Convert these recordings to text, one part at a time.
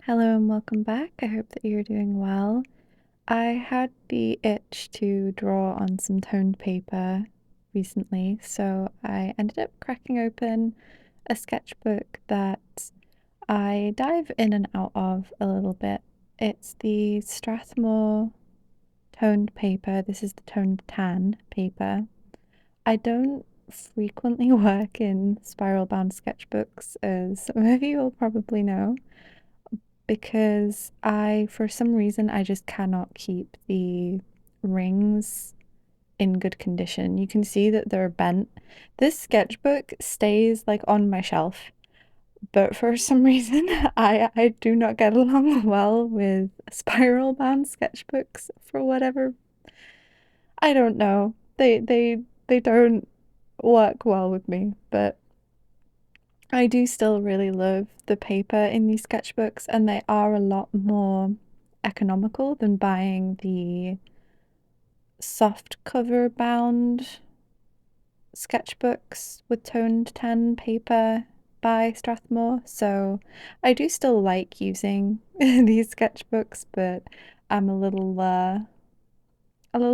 Hello and welcome back. I hope that you're doing well. I had the itch to draw on some toned paper recently, so I ended up cracking open a sketchbook that I dive in and out of a little bit. It's the Strathmore toned paper. This is the toned tan paper. I don't frequently work in spiral bound sketchbooks, as some of you will probably know, because for some reason, I just cannot keep the rings in good condition. You can see that they're bent. This sketchbook stays like on my shelf, but for some reason, I do not get along well with spiral bound sketchbooks for whatever. I don't know. They don't work well with me, but I do still really love the paper in these sketchbooks, and they are a lot more economical than buying the soft cover bound sketchbooks with toned tan paper by Strathmore. So I do still like using these sketchbooks, but I'm a little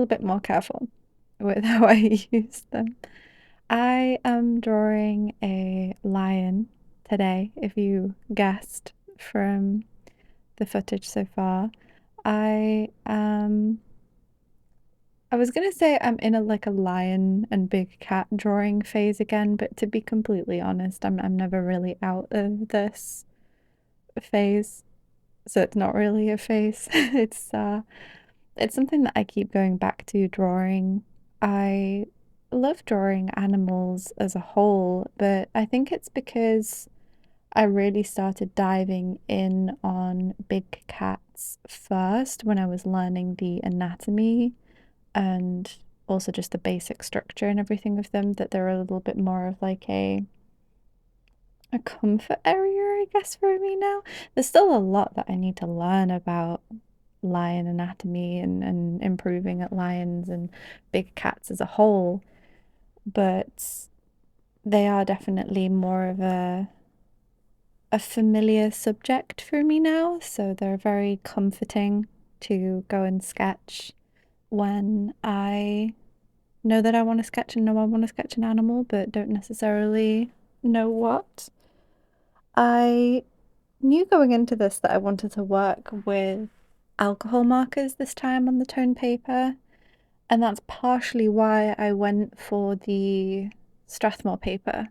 bit more careful with how I use them. I am drawing a lion today, if you guessed from the footage so far. I I was gonna say I'm in a lion and big cat drawing phase again, but to be completely honest, I'm never really out of this phase. So it's not really a phase. It's something that I keep going back to drawing. I love drawing animals as a whole, but I think it's because I really started diving in on big cats first when I was learning the anatomy and also just the basic structure and everything of them, that they're a little bit more of like a comfort area, I guess, for me now. There's still a lot that I need to learn about lion anatomy and improving at lions and big cats as a whole, but they are definitely more of a familiar subject for me now, so they're very comforting to go and sketch when I know that I want to sketch and know I want to sketch an animal, but don't necessarily know what. I knew going into this that I wanted to work with alcohol markers this time on the tone paper, and that's partially why I went for the Strathmore paper.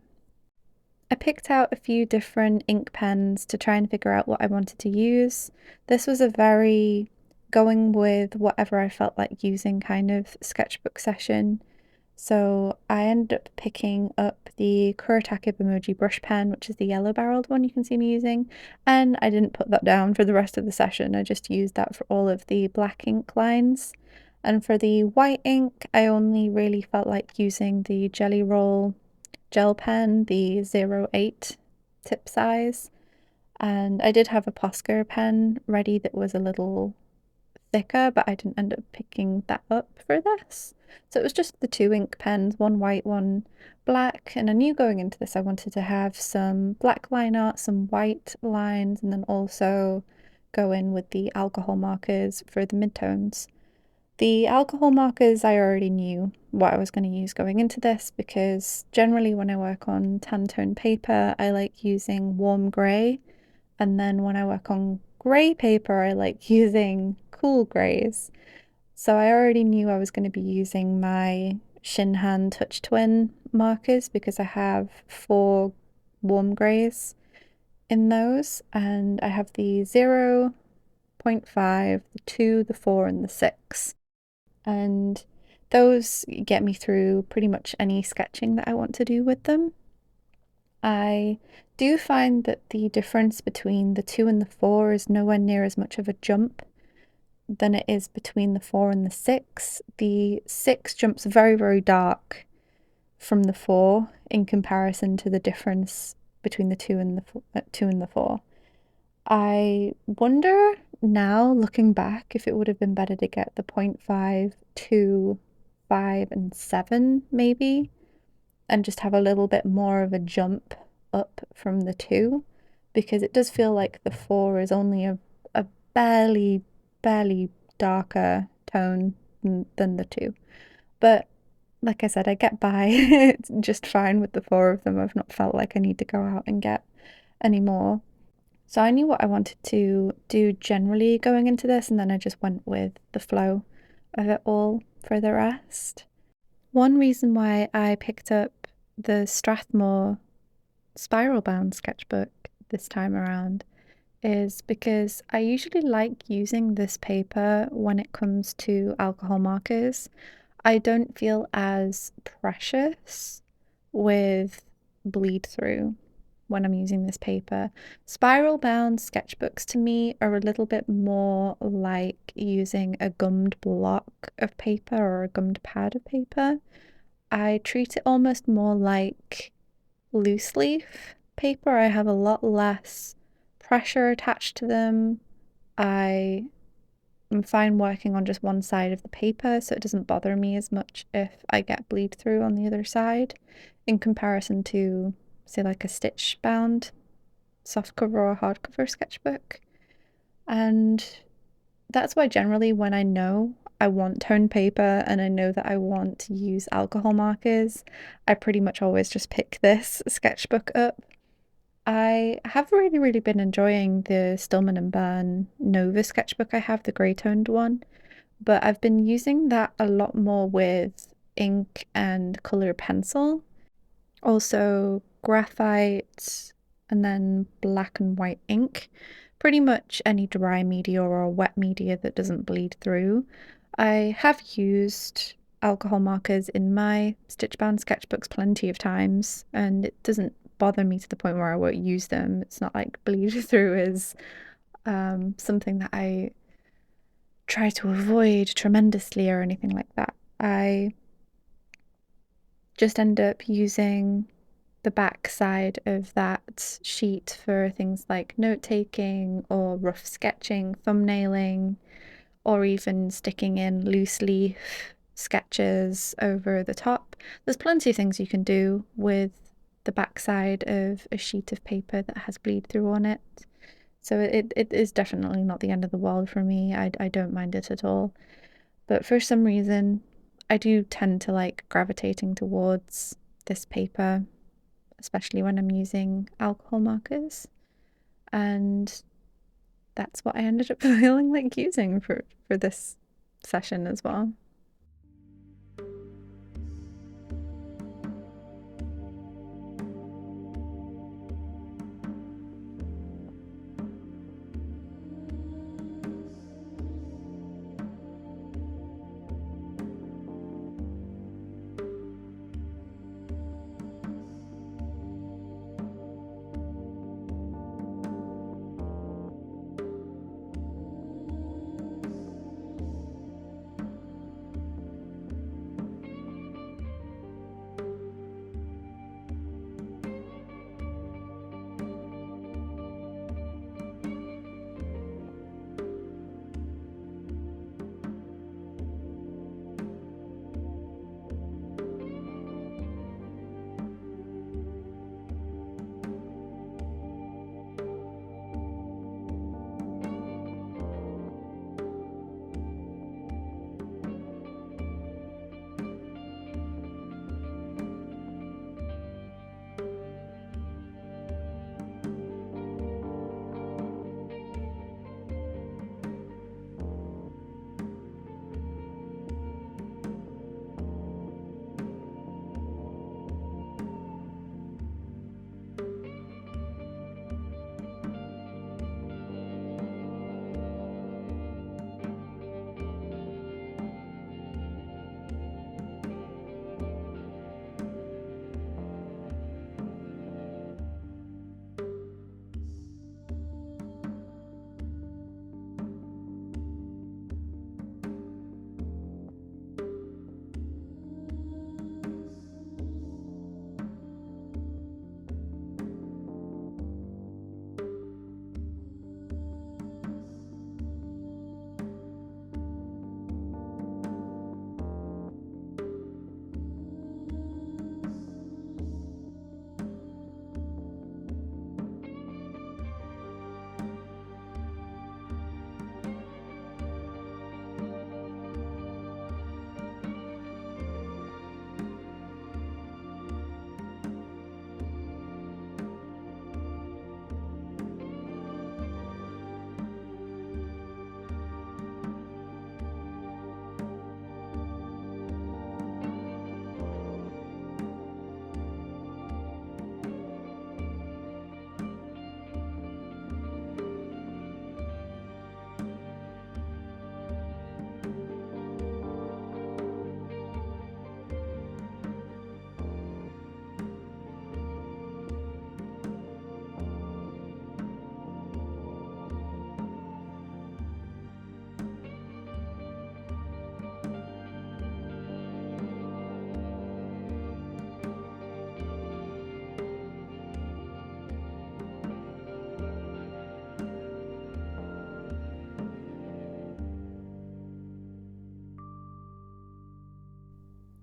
I picked out a few different ink pens to try and figure out what I wanted to use. This was a very going with whatever I felt like using kind of sketchbook session. So I ended up picking up the Kuretake Emoji brush pen, which is the yellow barreled one you can see me using, and I didn't put that down for the rest of the session. I just used that for all of the black ink lines. And for the white ink, I only really felt like using the Jelly Roll gel pen, the 08 tip size. And I did have a Posca pen ready that was a little thicker, but I didn't end up picking that up for this. So it was just the two ink pens, one white, one black. And I knew going into this I wanted to have some black line art, some white lines, and then also go in with the alcohol markers for the midtones. The alcohol markers, I already knew what I was going to use going into this, because generally when I work on tan tone paper, I like using warm grey, and then when I work on grey paper, I like using cool greys. So I already knew I was going to be using my Shinhan Touch Twin markers because I have four warm greys in those, and I have the 0.5, the 2, the 4, and the 6. And those get me through pretty much any sketching that I want to do with them. I do find that the difference between the 2 and the 4 is nowhere near as much of a jump than it is between the 4 and the 6. The 6 jumps very, very dark from the 4 in comparison to the difference between the 2 and the 2 and the 4. I wonder now, looking back, if it would have been better to get the 0.5, 2, 5, and 7 maybe, and just have a little bit more of a jump up from the 2. because it does feel like the 4 is only a barely, barely darker tone than the 2. But like I said, I get by just fine with the 4 of them. I've not felt like I need to go out and get any more. So I knew what I wanted to do generally going into this, and then I just went with the flow of it all for the rest. One reason why I picked up the Strathmore spiral bound sketchbook this time around is because I usually like using this paper when it comes to alcohol markers. I don't feel as precious with bleed through when I'm using this paper. Spiral bound sketchbooks to me are a little bit more like using a gummed block of paper or a gummed pad of paper. I treat it almost more like loose leaf paper. I have a lot less pressure attached to them. I am fine working on just one side of the paper, so it doesn't bother me as much if I get bleed through on the other side in comparison to, say, like a stitch bound softcover or hardcover sketchbook. And that's why generally when I know I want toned paper and I know that I want to use alcohol markers, I pretty much always just pick this sketchbook up. I have really, really been enjoying the Stillman and Byrne Nova sketchbook I have, the grey toned one, but I've been using that a lot more with ink and colour pencil. Also, graphite and then black and white ink. Pretty much any dry media or wet media that doesn't bleed through. I have used alcohol markers in my stitch bound sketchbooks plenty of times, and it doesn't bother me to the point where I won't use them. It's not like bleed through is something that I try to avoid tremendously or anything like that. I just end up using the back side of that sheet for things like note taking or rough sketching, thumbnailing, or even sticking in loose leaf sketches over the top. There's plenty of things you can do with the backside of a sheet of paper that has bleed through on it. So it is definitely not the end of the world for me. I don't mind it at all. But for some reason, I do tend to like gravitating towards this paper, especially when I'm using alcohol markers. And that's what I ended up feeling like using for this session as well.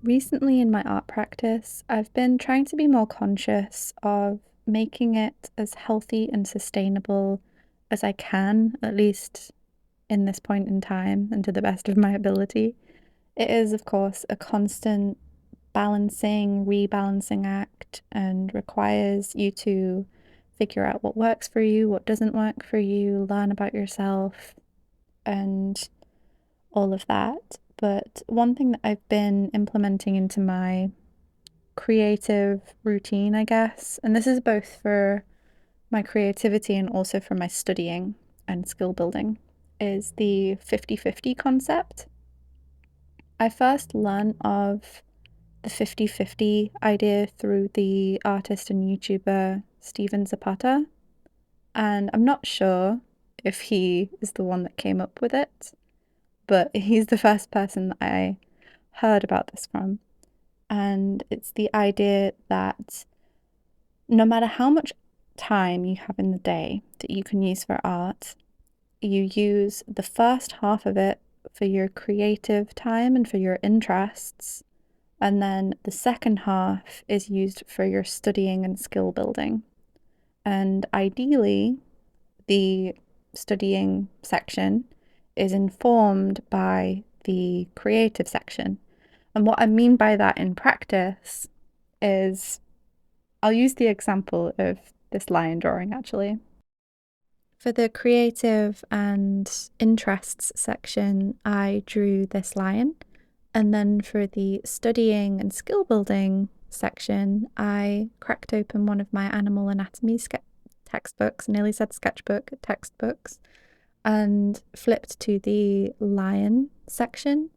Recently in my art practice, I've been trying to be more conscious of making it as healthy and sustainable as I can, at least in this point in time and to the best of my ability. It is, of course, a constant balancing, rebalancing act and requires you to figure out what works for you, what doesn't work for you, learn about yourself, and all of that. But one thing that I've been implementing into my creative routine, I guess, and this is both for my creativity and also for my studying and skill building, is the 50-50 concept. I first learned of the 50-50 idea through the artist and YouTuber Steven Zapata, and I'm not sure if he is the one that came up with it, but he's the first person that I heard about this from. And it's the idea that no matter how much time you have in the day that you can use for art, you use the first half of it for your creative time and for your interests, and then the second half is used for your studying and skill building. And ideally, the studying section is informed by the creative section. And what I mean by that in practice is I'll use the example of this lion drawing actually. For the creative and interests section, I drew this lion. And then for the studying and skill building section, I cracked open one of my animal anatomy textbooks, nearly said sketchbook, textbooks, and flipped to the lion section.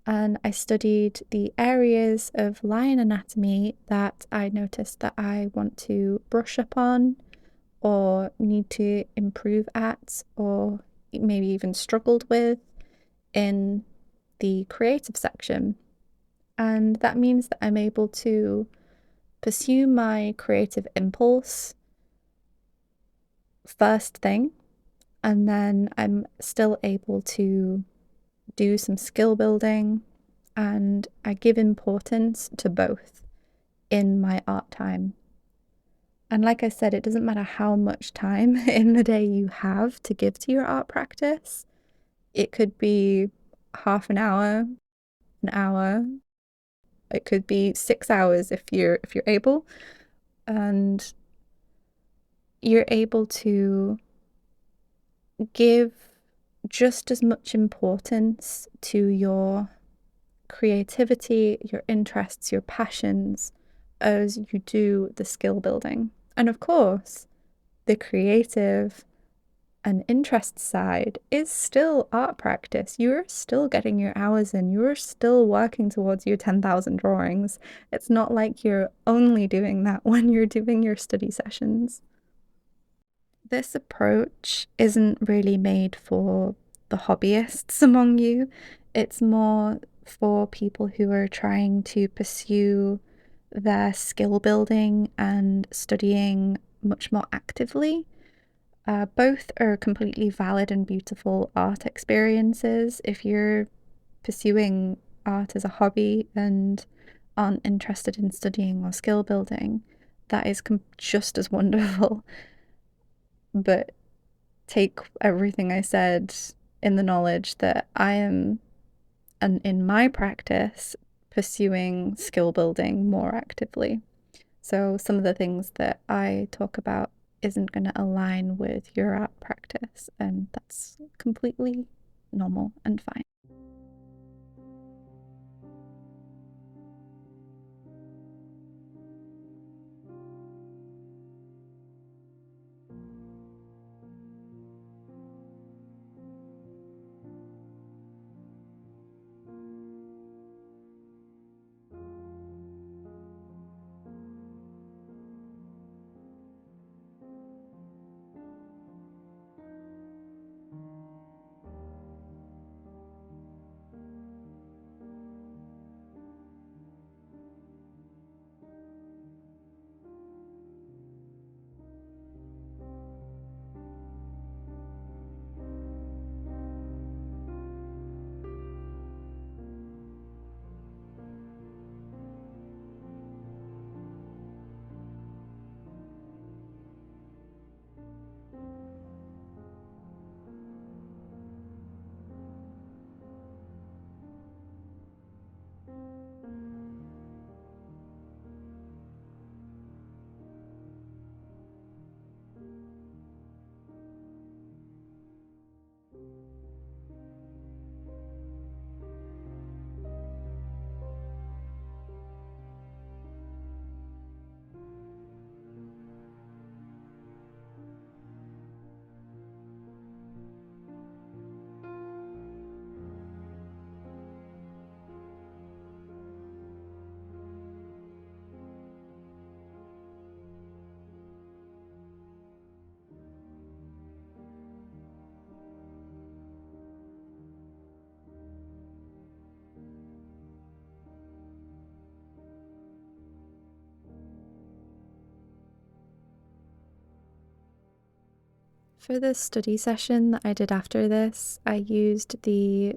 And I studied the areas of lion anatomy that I noticed that I want to brush up on or need to improve at or maybe even struggled with in the creative section. And that means that I'm able to pursue my creative impulse first thing, and then I'm still able to do some skill building, and I give importance to both in my art time. And like I said, it doesn't matter how much time in the day you have to give to your art practice. It could be half an hour, it could be 6 hours if you're able, and you're able to give just as much importance to your creativity, your interests, your passions as you do the skill building. And of course, the creative and interest side is still art practice. You're still getting your hours in. You're still working towards your 10,000 drawings. It's not like you're only doing that when you're doing your study sessions. This approach isn't really made for the hobbyists among you. It's more for people who are trying to pursue their skill building and studying much more actively. Both are completely valid and beautiful art experiences. If you're pursuing art as a hobby and aren't interested in studying or skill building, that is just as wonderful. But take everything I said in the knowledge that I am, and in my practice, pursuing skill building more actively. So some of the things that I talk about isn't going to align with your art practice, and that's completely normal and fine. For the study session that I did after this, I used the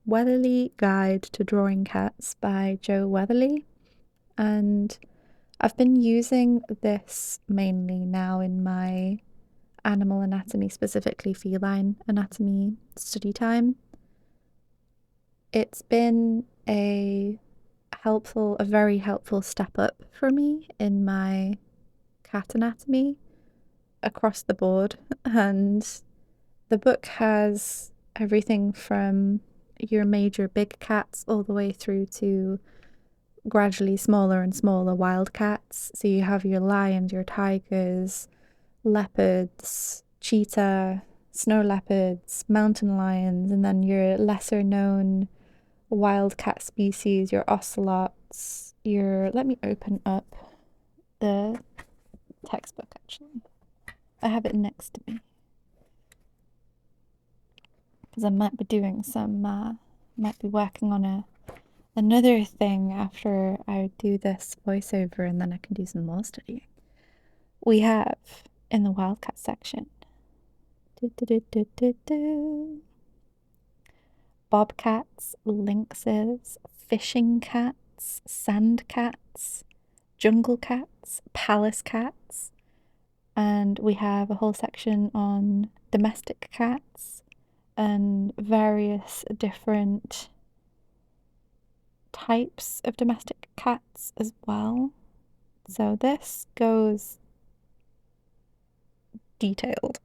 Weatherly Guide to Drawing Cats by Joe Weatherly, and I've been using this mainly now in my animal anatomy, specifically feline anatomy study time. It's been a very helpful step up for me in my cat anatomy across the board. And the book has everything from your major big cats all the way through to gradually smaller and smaller wild cats. So you have your lions, your tigers, leopards, cheetah, snow leopards, mountain lions, and then your lesser known wildcat species, your ocelots, let me open up the textbook actually. I have it next to me because I might be doing might be working on another thing after I do this voiceover, and then I can do some more studying. We have in the wildcat section bobcats, lynxes, fishing cats, sand cats, jungle cats, palace cats, and we have a whole section on domestic cats and various different types of domestic cats as well. So this goes detailed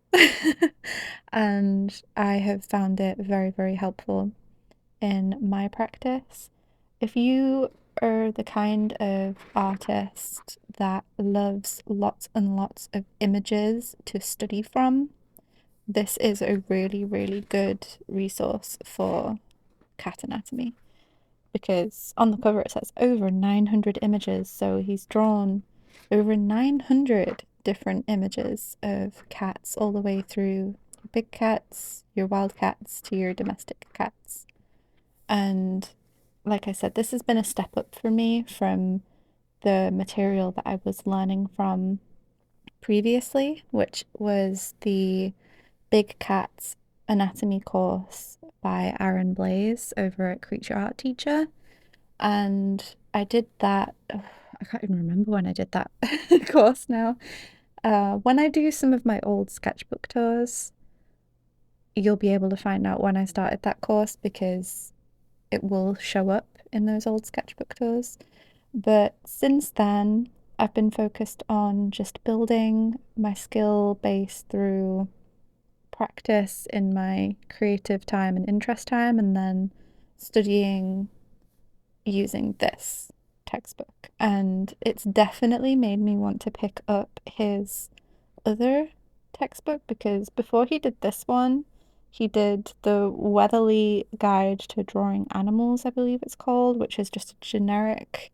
and I have found it very, very helpful in my practice. If you are the kind of artist that loves lots and lots of images to study from, this is a really, really good resource for cat anatomy, because on the cover it says over 900 images, so he's drawn over 900 different images of cats, all the way through your big cats, your wild cats, to your domestic cats. And like I said, this has been a step up for me from the material that I was learning from previously, which was the Big Cats Anatomy course by Aaron Blaze over at Creature Art Teacher. And I did that, I can't even remember when I did that course now. When I do some of my old sketchbook tours, you'll be able to find out when I started that course because it will show up in those old sketchbook tours. But since then, I've been focused on just building my skill base through practice in my creative time and interest time, and then studying using this textbook. And it's definitely made me want to pick up his other textbook, because before he did this one, he did the Weatherly Guide to Drawing Animals, I believe it's called, which is just a generic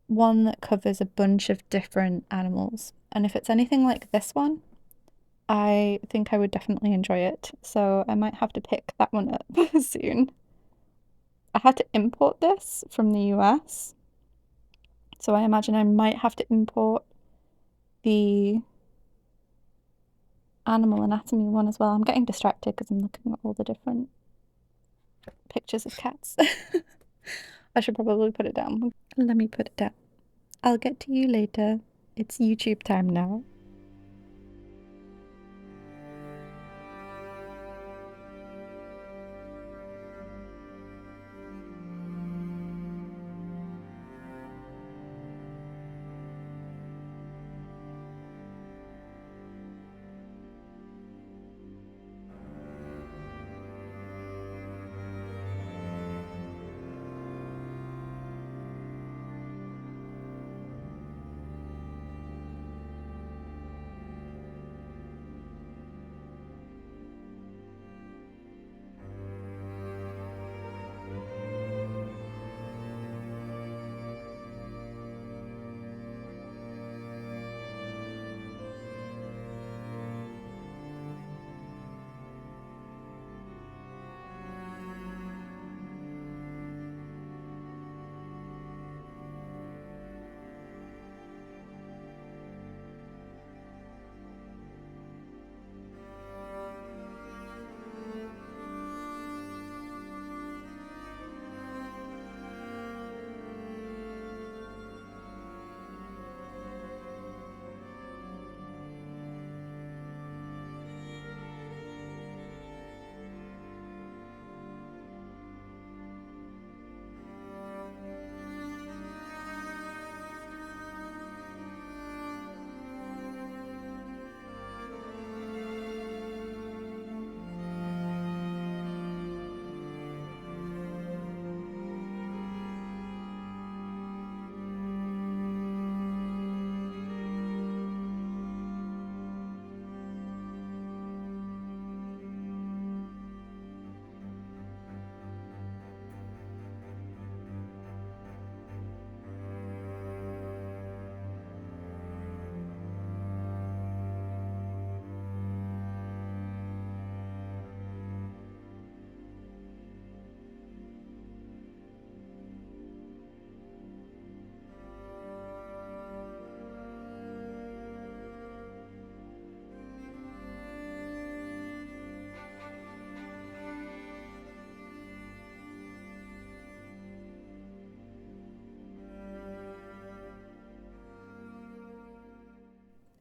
one that covers a bunch of different animals. And if it's anything like this one, I think I would definitely enjoy it. So I might have to pick that one up soon. I had to import this from the US, so I imagine I might have to import the animal anatomy one as well. I'm getting distracted because I'm looking at all the different pictures of cats. I should probably put it down. Let me put it down. I'll get to you later. It's YouTube time now.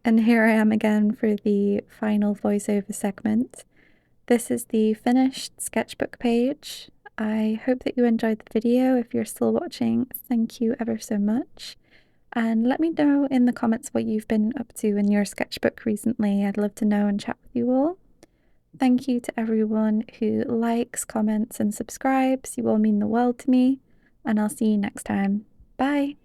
And here I am again for the final voiceover segment. This is the finished sketchbook page. I hope that you enjoyed the video. If you're still watching, thank you ever so much. And let me know in the comments what you've been up to in your sketchbook recently. I'd love to know and chat with you all. Thank you to everyone who likes, comments, and subscribes. You all mean the world to me. And I'll see you next time. Bye.